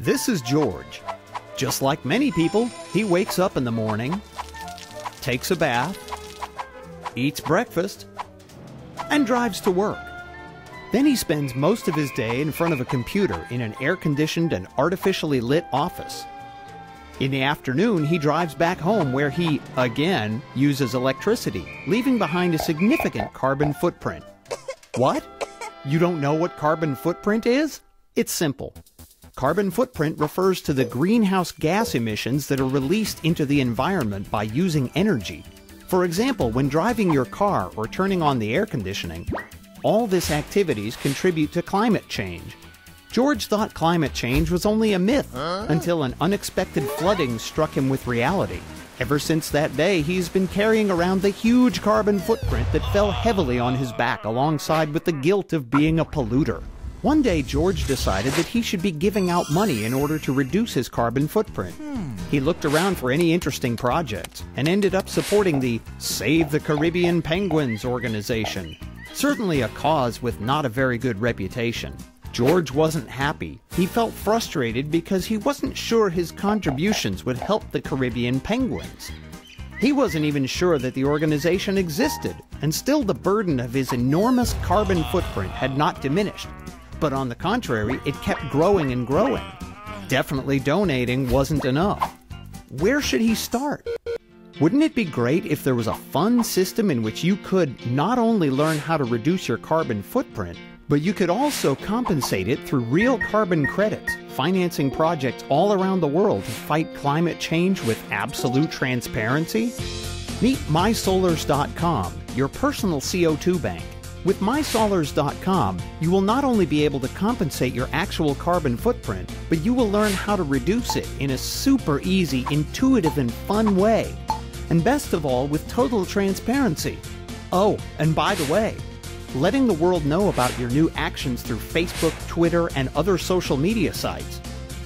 This is George. Just like many people, he wakes up in the morning, takes a bath, eats breakfast, and drives to work. Then he spends most of his day in front of a computer in an air-conditioned and artificially lit office. In the afternoon, he drives back home where he, again, uses electricity, leaving behind a significant carbon footprint. What? You don't know what carbon footprint is? It's simple. Carbon footprint refers to the greenhouse gas emissions that are released into the environment by using energy. For example, when driving your car or turning on the air conditioning, all these activities contribute to climate change. George thought climate change was only a myth until an unexpected flooding struck him with reality. Ever since that day, he's been carrying around the huge carbon footprint that fell heavily on his back alongside with the guilt of being a polluter. One day, George decided that he should be giving out money in order to reduce his carbon footprint. He looked around for any interesting projects and ended up supporting the Save the Caribbean Penguins organization. Certainly a cause with not a very good reputation. George wasn't happy. He felt frustrated because he wasn't sure his contributions would help the Caribbean penguins. He wasn't even sure that the organization existed, and still the burden of his enormous carbon footprint had not diminished. But on the contrary, it kept growing and growing. Definitely donating wasn't enough. Where should he start? Wouldn't it be great if there was a fun system in which you could not only learn how to reduce your carbon footprint, but you could also compensate it through real carbon credits, financing projects all around the world to fight climate change with absolute transparency? Meet MySollars.com, your personal CO2 bank. With MySollars.com, you will not only be able to compensate your actual carbon footprint, but you will learn how to reduce it in a super easy, intuitive, and fun way. And best of all, with total transparency. Oh, and by the way, letting the world know about your new actions through Facebook, Twitter, and other social media sites.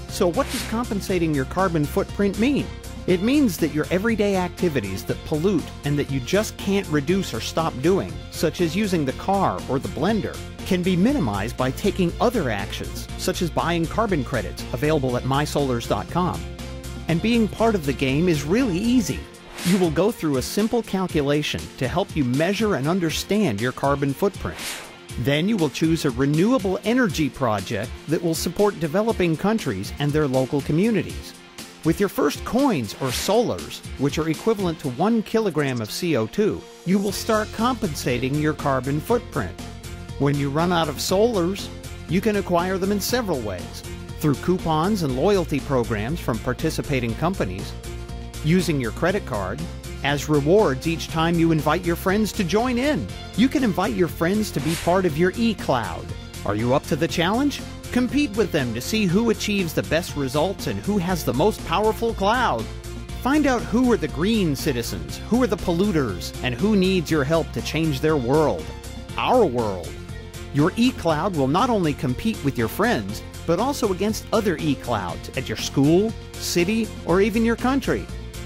So what does compensating your carbon footprint mean? It means that your everyday activities that pollute and that you just can't reduce or stop doing, such as using the car or the blender, can be minimized by taking other actions, such as buying carbon credits available at MySollars.com. And being part of the game is really easy. You will go through a simple calculation to help you measure and understand your carbon footprint. Then you will choose a renewable energy project that will support developing countries and their local communities. With your first coins or sollars, which are equivalent to 1 kilogram of CO2, you will start compensating your carbon footprint. When you run out of sollars, you can acquire them in several ways. Through coupons and loyalty programs from participating companies, using your credit card, as rewards each time you invite your friends to join in. You can invite your friends to be part of your e-cloud. Are you up to the challenge? Compete with them to see who achieves the best results and who has the most powerful cloud. Find out who are the green citizens, who are the polluters, and who needs your help to change their world. Our world. Your e-cloud will not only compete with your friends, but also against other e-clouds at your school, city, or even your country.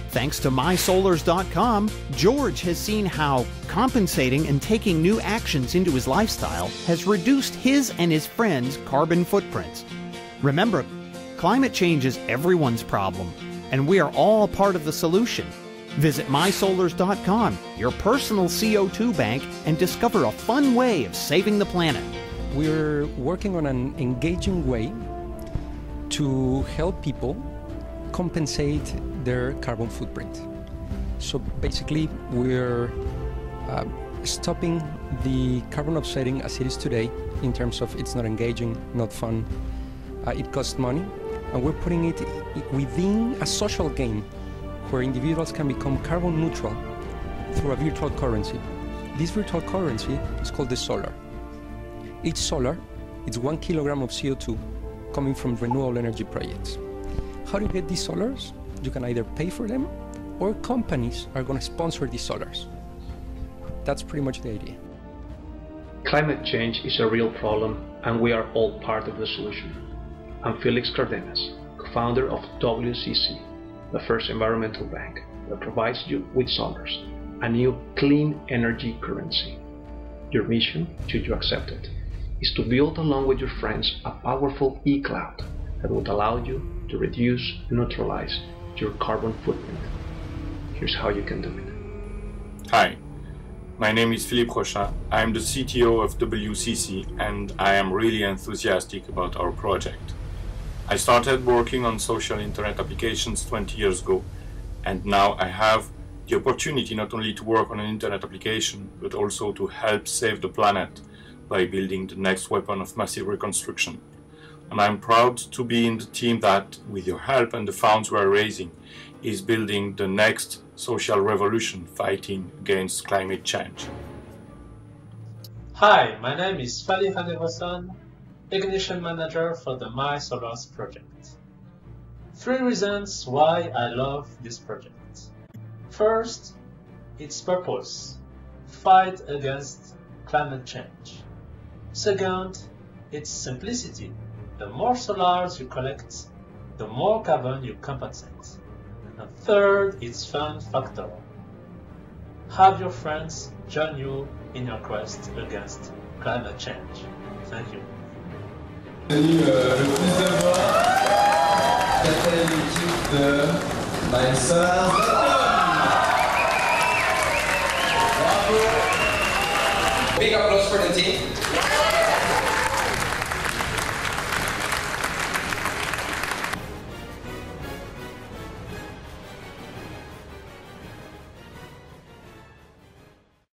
Thanks to MySollars.com, George has seen how compensating and taking new actions into his lifestyle has reduced his and his friends' carbon footprints. Remember, climate change is everyone's problem, and we are all part of the solution. Visit MySollars.com, your personal CO2 bank, and discover a fun way of saving the planet. We're working on an engaging way to help people compensate their carbon footprint. So basically, we're stopping the carbon offsetting as it is today in terms of it's not engaging, not fun, it costs money, and we're putting it within a social game where individuals can become carbon neutral through a virtual currency. This virtual currency is called the solar. Each solar is 1 kilogram of CO2 coming from renewable energy projects. How do you get these solars? You can either pay for them or companies are going to sponsor these solars. That's pretty much the idea. Climate change is a real problem and we are all part of the solution. I'm Felix Cardenas, co-founder of WCC, the first environmental bank that provides you with Sollars, a new clean energy currency. Your mission, should you accept it, is to build along with your friends a powerful e-cloud that would allow you to reduce and neutralize your carbon footprint. Here's how you can do it. Hi, my name is Philippe Rochat. I am the CTO of WCC and I am really enthusiastic about our project. I started working on social internet applications 20 years ago, and now I have the opportunity not only to work on an internet application, but also to help save the planet by building the next weapon of massive reconstruction. And I'm proud to be in the team that, with your help and the funds we are raising, is building the next social revolution fighting against climate change. Hi, my name is Fali Hanevosan, Ignition Manager for the MySollars project. 3 reasons why I love this project. First, its purpose: fight against climate change. Second, its simplicity. The more solars you collect, the more carbon you compensate. And third, its fun factor. Have your friends join you in your quest against climate change. Thank you. Le plus de voix, c'était l'équipe de MySollars. Bravo! Big applause for the team.